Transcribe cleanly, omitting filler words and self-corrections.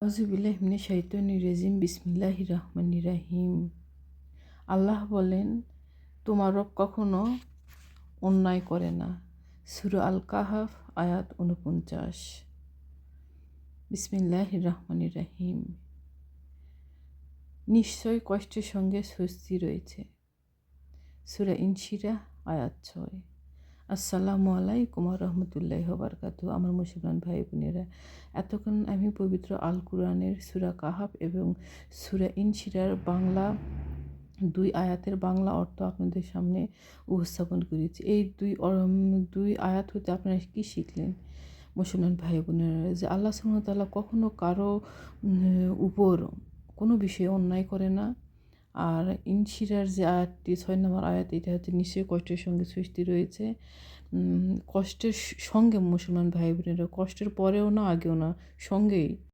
আউযুবিল্লাহি মিনাশ শাইতানির রাজিম বিসমিল্লাহির রহমানির রহিম। আল্লাহ বলেন, তোমার রব কখনো অন্যায় করে না। সূরা আল কাহাফ আয়াত ৪৯। বিসমিল্লাহির রহমানির রহিম। নিশ্চয় কষ্টের সঙ্গে স্বস্তি রয়েছে। সূরা ইনশিরাহ আয়াত ৬। আসসালামু আলাইকুম ওয়া রাহমাতুল্লাহি ওয়া বারাকাতুহু। আমার মুসলমান ভাই বোনেরা, এতক্ষণ আমি পবিত্র আল কুরআনের সূরা কাহাফ এবং সূরা ইনশিরার বাংলা দুই আয়াতের বাংলা অর্থ আপনাদের সামনে উপস্থাপন করেছি। এই দুই আয়াত হতে আপনারা কি শিখলেন মুসলমান ভাই বোনেরা? যে আল্লাহ সুবহানাহু ওয়া তাআলা কখনো কারো উপর কোনো বিষয়ে অন্যায় করে না। আর ইনশিরার যে আয়াতটি ৬ নম্বর আয়াত, এটা হচ্ছে নিশ্চয়ই কষ্টের সঙ্গে সৃষ্টি রয়েছে। কষ্টের সঙ্গে মুসলমান ভাই বোনেরা, কষ্টের পরেও না আগেও না, সঙ্গেই।